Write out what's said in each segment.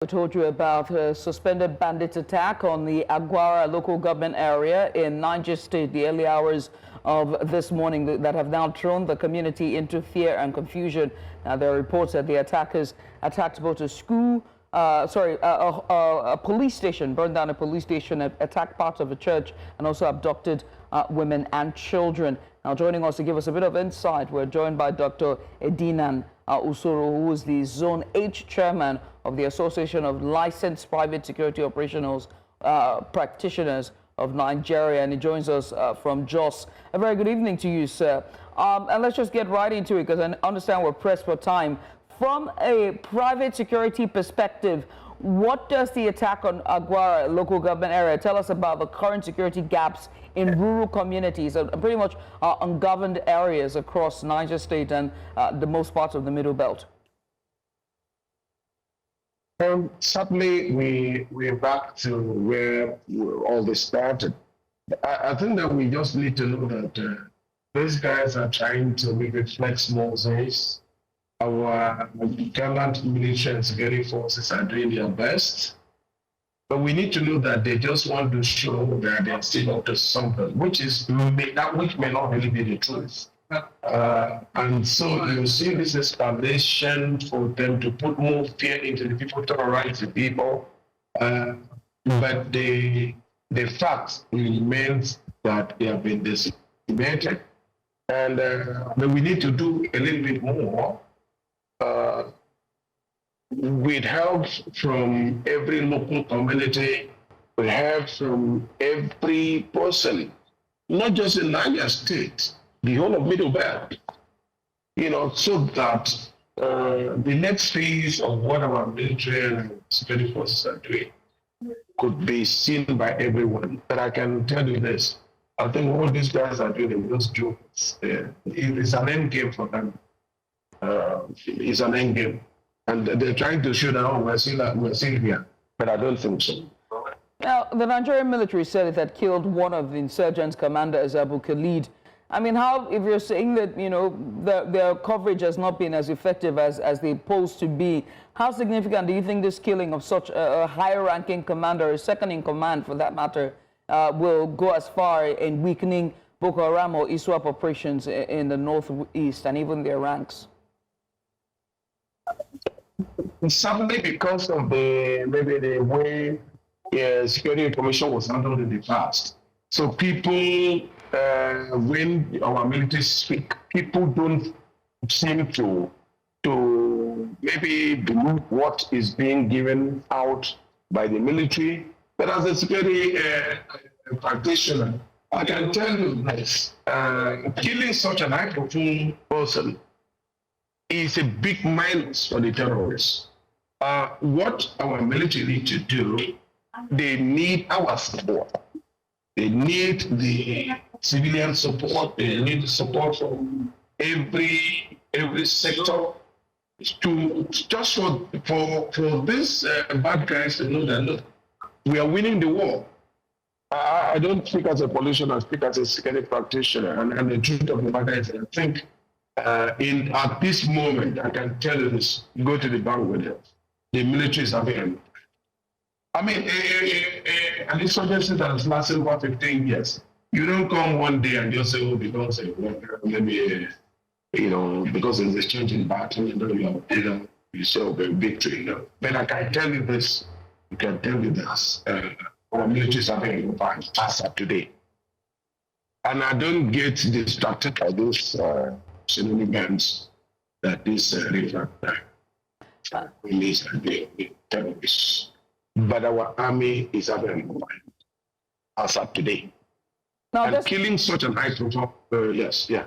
I told you about a suspended bandit attack on the Aguara local government area in Niger State, the early hours of this morning that have now thrown the community into fear and confusion. Now, there are reports that the attackers attacked both a school, a police station, burned down a police station, attacked parts of a church, and also abducted women and children. Now, joining us to give us a bit of insight, we're joined by Dr. Edinan Usoro, who is the Zone H chairman of the Association of Licensed Private Security Operationals Practitioners of Nigeria, and he joins us from Jos. A very good evening to you, sir. And let's just get right into it, because I understand we're pressed for time. From a private security perspective, what does the attack on Aguara local government area tell us about the current security gaps in rural communities and pretty much ungoverned areas across Niger State and the most parts of the Middle Belt? Certainly, we're back to where all this started. I think that we just need to know that these guys are trying to maybe flex more zones. Our gallant military and security forces are doing their best. But we need to know that they just want to show that they're still up to something, which may not really be the truth. And so you see this escalation for them to put more fear into the people, terrorize the people. But the fact remains that they have been decimated. And but we need to do a little bit more with help from every local community, with help from every person, not just in Niger State, the whole of Middle Belt, so that the next phase of what our military and security forces are doing could be seen by everyone. But I can tell you this, I think what these guys are doing in those jokes, it is an end game for them. It's an end game. And they're trying to show that, oh, we're still here. But I don't think so. Now, the Nigerian military said it had killed one of the insurgents' commanders, Abu Khalid. I mean, if you're saying that, their coverage has not been as effective as they posed to be, how significant do you think this killing of such a high-ranking commander, a second-in-command for that matter, will go as far in weakening Boko Haram or ISWAP operations in the northeast and even their ranks? Certainly because of maybe the way security information was handled in the past. So people, when our military speak, people don't seem to maybe believe what is being given out by the military. But as a security practitioner, I can tell you this, killing such an high-profile person is a big minus for the terrorists. What our military need to do, they need our support. They need the civilian support. They need the support from every sector to just for these bad guys to know that, look, we are winning the war. I don't speak as a politician, I speak as a security practitioner. And the truth of the matter is, I think at this moment, I can tell you this, go to the bank with it. The military is having, I mean, an insurgency that has lasted over 15 years. You don't come one day and just say, oh, because maybe, because it's a change in battle, you saw a victory. But I can tell you this, our military is having a fight as of today. And I don't get distracted by those shenanigans that this release and the terrorists. But our army is having a fight as of today. Now, and killing such an high profile, yes, yeah.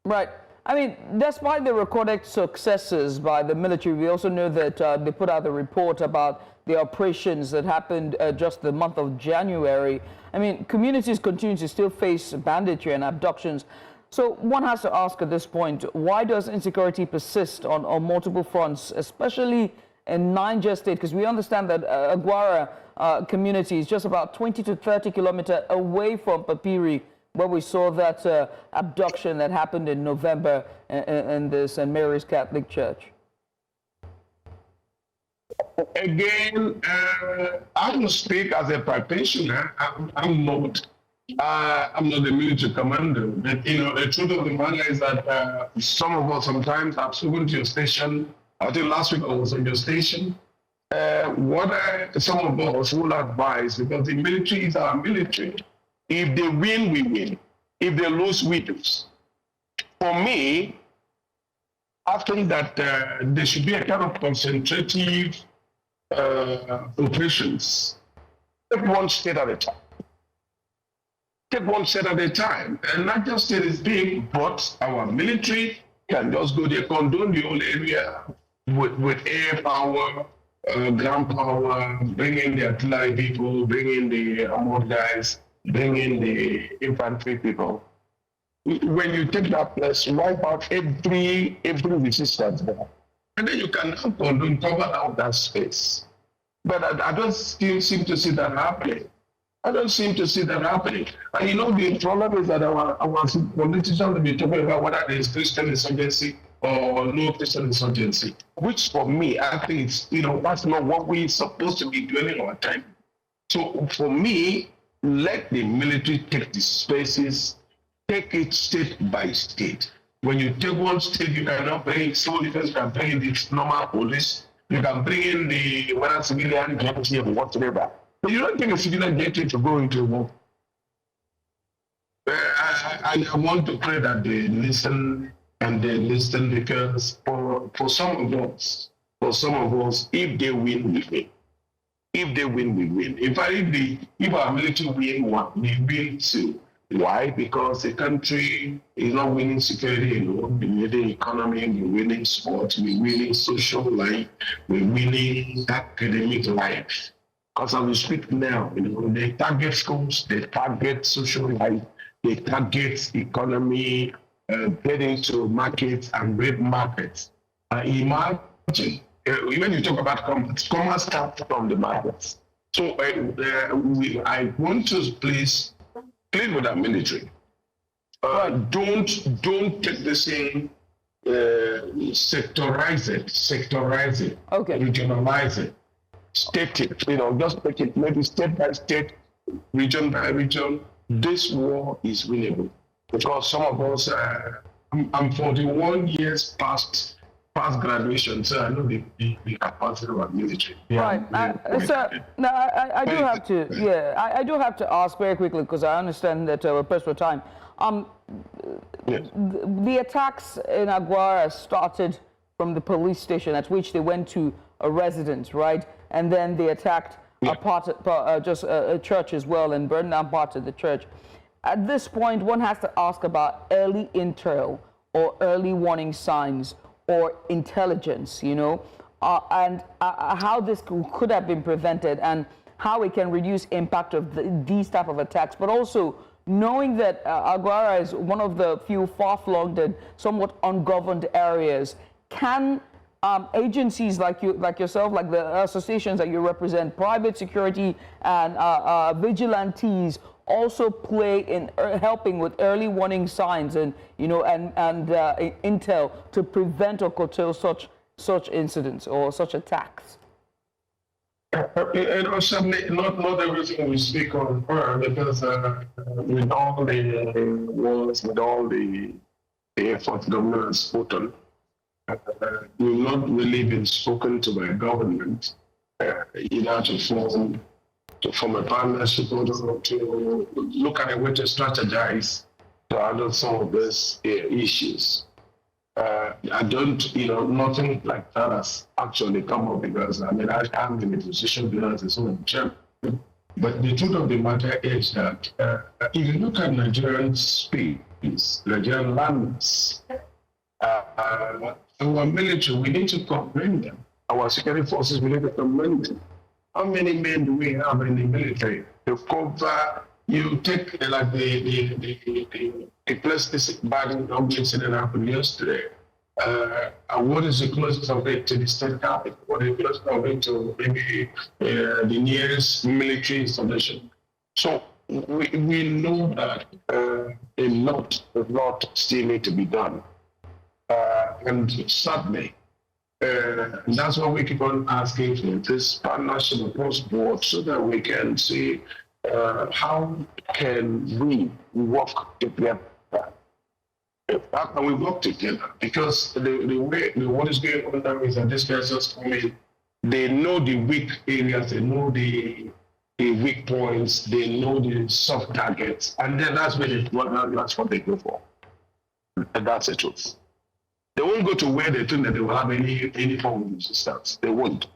Right. I mean, despite the recorded successes by the military, we also know that they put out a report about the operations that happened just the month of January. I mean, communities continue to still face banditry and abductions. So one has to ask at this point, why does insecurity persist on multiple fronts, especially in Niger State? Because we understand that Aguara community is just about 20 to 30 kilometers away from Papiri, where we saw that abduction that happened in November in the St. Mary's Catholic Church. Again, I will speak as a practitioner. I'm not. I'm not a military commander, but the truth of the matter is that some of us sometimes have spoken to your station. I think last week I was on your station. Some of us will advise, because the military is our military. If they win, we win. If they lose, we lose. For me, I think that there should be a kind of concentrative operations. Take one state at a time. Take one state at a time. And Niger State is big, but our military can just go there, condone the whole area with air power, ground power, bring in the artillery people, bring in the armored guys, bring in the infantry people. When you take that place, wipe out every resistance there. And then you can cover out that space. But I don't still seem to see that happening. I don't seem to see that happening. And the problem is that our politicians will be talking about whether there is Christian insurgency or no Christian insurgency, which for me, I think it's, that's not what we're supposed to be doing all the time. So for me, let the military take the spaces, take it state by state. When you take one state, you cannot bring civil defense, you can bring in the normal police, you can bring in the whether civilian agency or whatever. But you don't take a civilian agency to go into war. I want to pray that they listen, because for some of us, if they win, we win. If they win, we win. In fact, if our military win one, we win two. Why? Because the country is not winning security alone. We're winning economy, we're winning sports, we're winning social life, we're winning academic life. Because as we speak now, they target schools, they target social life, they target economy, getting to markets and great markets. Imagine, when you talk about commerce starts from the markets. So I want to please plead with our military. Don't take the same, sectorize it, okay, regionalize it, state it, just take it maybe state by state, region by region. This war is winnable, because some of us, I'm 41 years past graduation, so I know the capacity of our military. Right. I do have to. Yeah, I do have to ask very quickly, because I understand that we're pressed for time. Yes. The attacks in Aguara started from the police station, at which they went to a residence, right? And then they attacked a church as well, and burned down part of the church. At this point, one has to ask about early intel or early warning signs or intelligence, and how this could have been prevented, and how it can reduce impact of these type of attacks, but also knowing that Aguara is one of the few far-flung and somewhat ungoverned areas. Can agencies like yourself, like the associations that you represent, private security and vigilantes, also play in helping with early warning signs and intel to prevent or curtail such incidents or such attacks? Certainly not everything we speak on, because with all the wars, with all the efforts government has put on, we've not really been spoken to by government, either to form a partnership or to look at a way to strategize to handle some of these issues. I don't, nothing like that has actually come up, because I'm in a position because it's own chair. But the truth of the matter is that if you look at Nigerian space, Nigerian lands, our military, we need to commend them. Our security forces, we need to commend them. How many men do we have in the military to cover? You take like the place this bad incident happened yesterday. What is the closest of it to the state capital? What is the closest of it to maybe the nearest military installation? So we know that a lot still need to be done. And sadly, That's why we keep on asking for this partnership across board so that we can see how can we work together. How can we work together? Because the way what is going on now is that these guys just come in, they know the weak areas, they know the weak points, they know the soft targets, and then that's what they go for. And that's the truth. They won't go to where they think that they will have any form of resistance. They won't.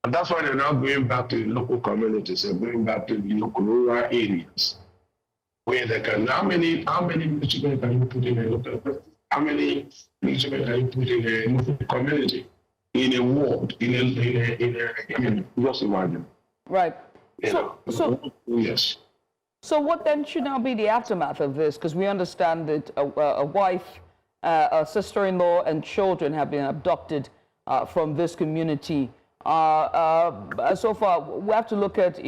And that's why they're now going back to local communities and going back to rural areas where they can. How many military can you put in a local? How many military can you put in a local community, in a ward, in a just imagine. Right. So yes. So what then should now be the aftermath of this? Because we understand that a wife, a sister-in-law, and children have been abducted from this community. So far, we have to look at,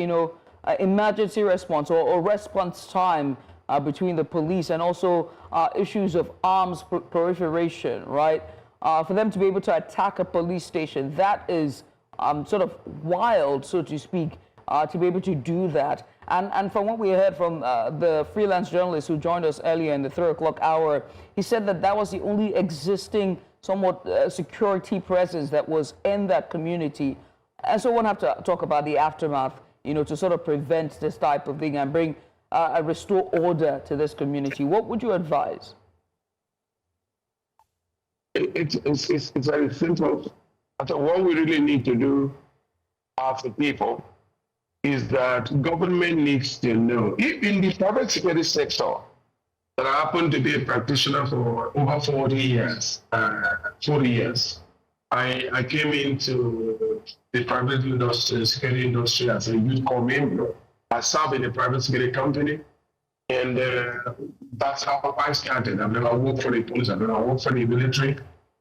emergency response or response time between the police, and also issues of arms proliferation, right? For them to be able to attack a police station, that is sort of wild, so to speak, to be able to do that. And from what we heard from the freelance journalist who joined us earlier in the 3 o'clock hour, he said that that was the only existing somewhat security presence that was in that community. And so one have to talk about the aftermath, to sort of prevent this type of thing and bring restore order to this community. What would you advise? It's very simple. I think what we really need to do as the people is that government needs to know, if in the private security sector, that I happen to be a practitioner for over 40 years. I came into the private industry, security industry as a youth corps member. I served in a private security company, and that's how I started. I've never worked for the police, I've never worked for the military.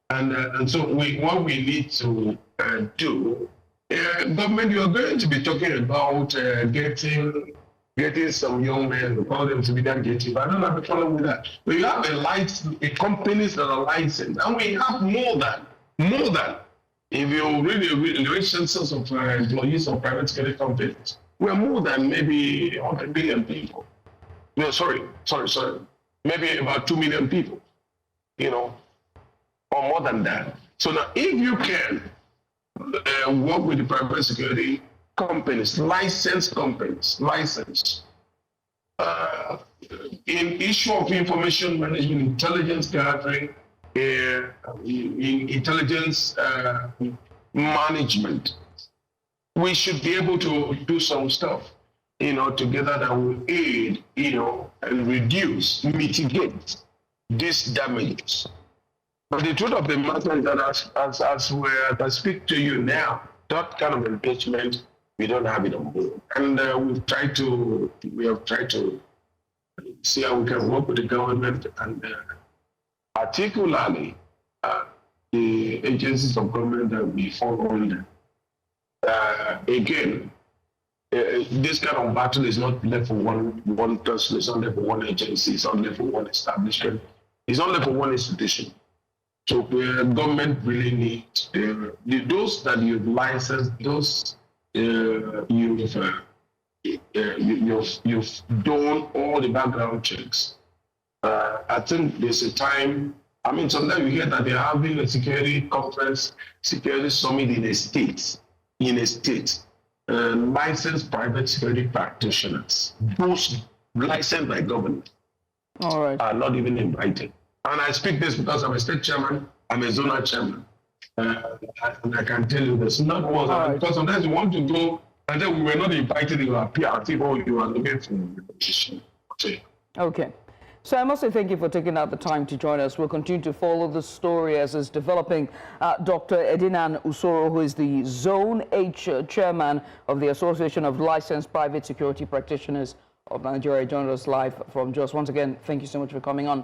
And so what we need to do, government, you're going to be talking about getting some young men, we call them civilian gatekeepers. I don't have a problem with that. But you have a companies that are licensed, and we have more than. If you really the census of employees of private security companies, we're more than maybe 100 million people. No, sorry. Maybe about 2 million people, or more than that. So now, if you can work with the private security companies, licensed in issue of information management, intelligence gathering, in intelligence management, we should be able to do some stuff, together that will aid, and mitigate these damages. But the truth of the matter is that as I speak to you now, that kind of engagement, we don't have it on board. And we have tried to see how we can work with the government, and particularly the agencies of government that we fall under. Again, this kind of battle is not left for one person, it's not left for one agency, it's not left for one establishment, it's not left for one institution. So government really needs those that you've licensed, those you've done all the background checks. I think there's a time. I mean, sometimes you hear that they're having a security conference, security summit in a state. Licensed private security practitioners, those licensed by government, all right, are not even invited. And I speak this because I'm a state chairman, I'm a zonal chairman. And I can tell you this, not one, right, because sometimes you want to go and then we were not invited, you appear as if you are looking for a position. Okay. So I must say thank you for taking out the time to join us. We'll continue to follow the story as it's developing. Dr. Edinan Usoro, who is the Zone H chairman of the Association of Licensed Private Security Practitioners of Nigeria, joined us live from Jos. Once again, thank you so much for coming on.